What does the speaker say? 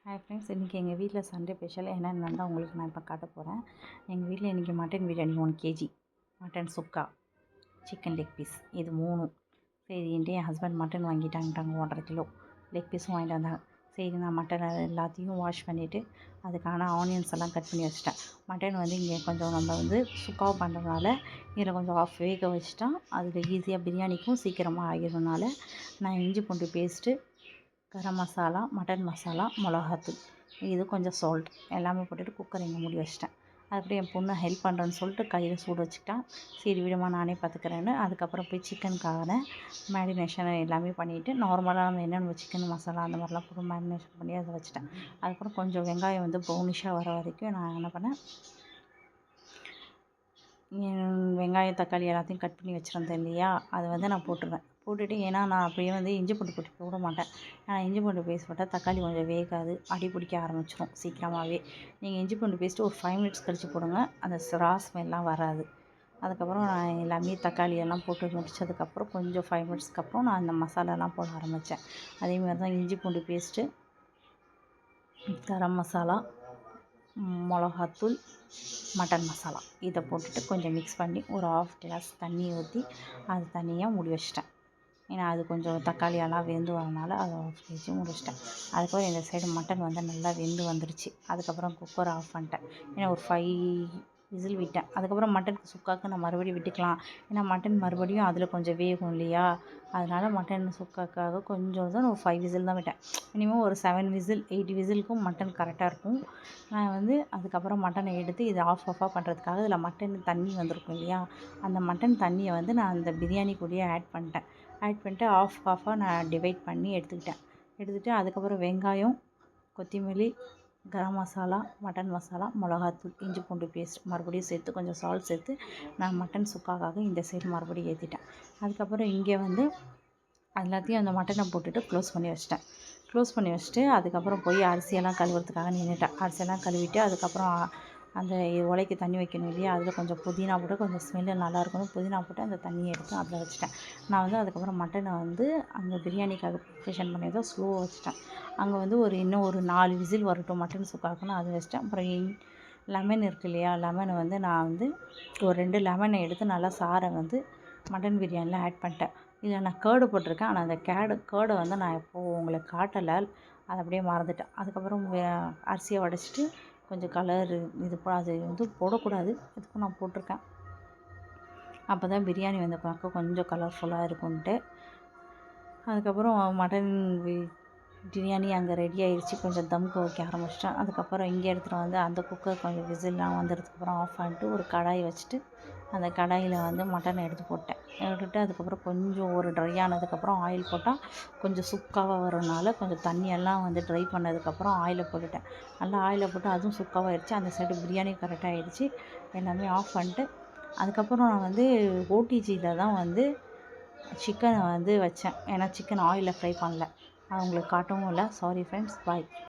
Hi friends, இன்றைக்கி எங்கள் வீட்டில் சண்டே ஸ்பெஷல் என்னென்னு தான் உங்களுக்கு நான் இப்போ காட்ட போகிறேன். எங்கள் வீட்டில் இன்றைக்கி மட்டன் பிரியாணி 1 கேஜி, மட்டன் சுக்கா, சிக்கன் லெக் பீஸ், இது 3. சரின்ட்டு என் ஹஸ்பண்ட் மட்டன் வாங்கிட்டாங்கட்டாங்க 1.5 கிலோ. லெக் பீஸும் வாங்கிட்டு வந்தாங்க. சரி, நான் மட்டனை எல்லாத்தையும் வாஷ் பண்ணிவிட்டு அதுக்கான ஆனியன்ஸ் எல்லாம் கட் பண்ணி வச்சுட்டேன். மட்டன் வந்து இங்கே கொஞ்சம் நம்ம வந்து சுக்காவை பண்ணுறதுனால இதில் கொஞ்சம் ஆஃப் வேக வச்சுட்டா அதில் ஈஸியாக பிரியாணிக்கும் சீக்கிரமாக ஆகிடுறதுனால நான் இஞ்சி பூண்டு பேஸ்ட்டு, கரம் மசாலா, மட்டன் மசாலா, மிளகாத்தூள், இது கொஞ்சம் சால்ட் எல்லாமே போட்டுட்டு குக்கர் இங்கே மூடி வச்சிட்டேன். அதுக்கப்புறம் என் பொண்ணு ஹெல்ப் பண்ணுறேன்னு சொல்லிட்டு கையில் சூடு வச்சுக்கிட்டா. சரி விடுமா, நானே பார்த்துக்கிறேன்னு அதுக்கப்புறம் போய் சிக்கனுக்கான மேரினேஷன் எல்லாமே பண்ணிவிட்டு நார்மலாக நம்ம என்னென்ன சிக்கன் மசாலா அந்த மாதிரிலாம் போட்டு மேரினேஷன் பண்ணி அதை வச்சுட்டேன். அதுக்கப்புறம் கொஞ்சம் வெங்காயம் வந்து ப்ரௌனிஷாக வர வரைக்கும் நான் என்ன பண்ணேன், வெங்காயம் தக்காளி எல்லாத்தையும் கட் பண்ணி வச்சுருந்தேன் இல்லையா, அதை வந்து நான் போட்டுருவேன். போட்டுட்டு ஏன்னா நான் அப்படியே வந்து இஞ்சி பூண்டு போட்டு விட மாட்டேன். ஆனால் இஞ்சி பூண்டு பேஸ்ட் போட்டால் தக்காளி கொஞ்சம் வேகாது, அடி பிடிக்க ஆரம்பிச்சிடும் சீக்கிரமாகவே. நீங்கள் இஞ்சி பூண்டு பேஸ்ட்டு ஒரு 5 மினிட்ஸ் கழித்து போடுங்க, அந்த ரா ஸ்மெல்லாம் வராது. அதுக்கப்புறம் நான் எல்லாமே தக்காளி எல்லாம் போட்டு முடித்ததுக்கப்புறம் கொஞ்சம் 5 மினிட்ஸ்க்கு அப்புறம் நான் அந்த மசாலாலாம் போட ஆரம்பித்தேன். அதேமாதிரி தான் இஞ்சி பூண்டு பேஸ்ட்டு, கரம் மசாலா, மிளகாத்தூள், மட்டன் மசாலா இதை போட்டுட்டு கொஞ்சம் மிக்ஸ் பண்ணி ஒரு 1/2 கிளாஸ் தண்ணி ஊற்றி அது தனியாக மூடி வச்சிட்டேன். ஏன்னா அது கொஞ்சம் தக்காளியெல்லாம் வெந்து வரனால அதை ஆஃப் கேஜி முடிச்சிட்டேன். அதுக்கப்புறம் இந்த சைடு மட்டன் வந்து நல்லா வெந்து வந்துடுச்சு. அதுக்கப்புறம் குக்கரை ஆஃப் பண்ணிட்டேன். ஏன்னா ஒரு 5 விசில் விட்டேன். அதுக்கப்புறம் மட்டனுக்கு சுக்காவுக்கு நான் மறுபடியும் விட்டுக்கலாம். ஏன்னா மட்டன் மறுபடியும் அதில் கொஞ்சம் வேகும் இல்லையா, அதனால் மட்டன் சுக்காக்காக கொஞ்சம் தான் ஒரு 5 விசில் தான் விட்டேன். மினிமம் ஒரு 7 விசில் 8 விசிலுக்கும் மட்டன் கரெக்டாக இருக்கும். நான் வந்து அதுக்கப்புறம் மட்டனை எடுத்து இதை ஆஃபாக பண்ணுறதுக்காக இதில் மட்டன் தண்ணி வந்திருக்கும் இல்லையா, அந்த மட்டன் தண்ணியை வந்து நான் அந்த பிரியாணி கூடயே ஆட் பண்ணிட்டு ஆஃபாக நான் டிவைட் பண்ணி எடுத்துக்கிட்டு அதுக்கப்புறம் வெங்காயம், கொத்தமல்லி, கரம் மசாலா, மட்டன் மசாலா, மிளகாத்தூள், இஞ்சி பூண்டு பேஸ்ட் மறுபடியும் சேர்த்து கொஞ்சம் சால்ட் சேர்த்து நான் மட்டன் சுக்காக்காக இந்த சைடு மறுபடியும் ஏற்றிட்டேன். அதுக்கப்புறம் இங்கே வந்து எல்லாத்தையும் அந்த மட்டனை போட்டுட்டு க்ளோஸ் பண்ணி வச்சுட்டு அதுக்கப்புறம் போய் அரிசியெல்லாம் கழுவுறதுக்காக நின்றுட்டேன். அரிசியெல்லாம் கழுவிட்டு அதுக்கப்புறம் அந்த உலைக்கு தண்ணி வைக்கணும் இல்லையா, அதில் கொஞ்சம் புதினா போட்டு கொஞ்சம் ஸ்மெல்லு நல்லாயிருக்கணும், புதினா போட்டு அந்த தண்ணியை எடுத்து அதில் வச்சுட்டேன். நான் வந்து அதுக்கப்புறம் மட்டனை வந்து அந்த பிரியாணிக்காக ப்ரிப்ரேஷன் பண்ணியதை ஸ்லோவாக வச்சுட்டேன். அங்கே வந்து இன்னும் ஒரு 4 விசில் வரட்டும் மட்டன் சுக்காக்குன்னு அது வச்சிட்டேன். அப்புறம் லெமன் இருக்குது இல்லையா, லெமனை வந்து நான் வந்து ஒரு 2 லெமனை எடுத்து நல்லா சாறை வந்து மட்டன் பிரியாணியில் ஆட் பண்ணிட்டேன். இதில் நான் கேர்டு போட்டிருக்கேன், ஆனால் அந்த கேர்டை வந்து நான் இப்போது உங்களுக்கு காட்டலை, அதை அப்படியே மறந்துட்டேன். அதுக்கப்புறம் அரிசியை வடைச்சிட்டு கொஞ்சம் கலர் அது வந்து போடக்கூடாது, இதுக்கும் நான் போட்டிருக்கேன். அப்போ தான் பிரியாணி வந்து பார்க்க கொஞ்சம் கலர்ஃபுல்லாக இருக்கும்ன்ட்டு. அதுக்கப்புறம் மட்டன் பிரியாணி அங்கே ரெடி ஆகிடுச்சு. கொஞ்சம் தம்க்கு வைக்க ஆரம்பிச்சிட்டேன். அதுக்கப்புறம் இங்கே எடுத்துகிட்டு வந்து அந்த குக்கர் கொஞ்சம் விசில்லாம் வந்ததுக்கப்புறம் ஆஃப் பண்ணிட்டு ஒரு கடாயை வச்சுட்டு அந்த கடாயில் வந்து மட்டனை எடுத்து போட்டுட்டு அதுக்கப்புறம் கொஞ்சம் ஒரு ட்ரை ஆனதுக்கப்புறம் ஆயில் போட்டால் கொஞ்சம் சுக்காவாக வரனால கொஞ்சம் தண்ணியெல்லாம் வந்து ட்ரை பண்ணதுக்கப்புறம் ஆயிலை போட்டுட்டேன். நல்லா ஆயிலை போட்டு அதுவும் சுக்காவாக ஆகிடுச்சு. அந்த சைடு பிரியாணி கரெக்டாக ஆகிடுச்சு. எல்லாமே ஆஃப் பண்ணிட்டு அதுக்கப்புறம் நான் வந்து ஓடிஜியில் தான் வந்து சிக்கனை வந்து வச்சேன். ஏன்னா சிக்கன் ஆயிலில் ஃப்ரை பண்ணல, அது உங்களுக்கு காட்டவும் இல்லை. சாரி ஃப்ரெண்ட்ஸ், பாய்.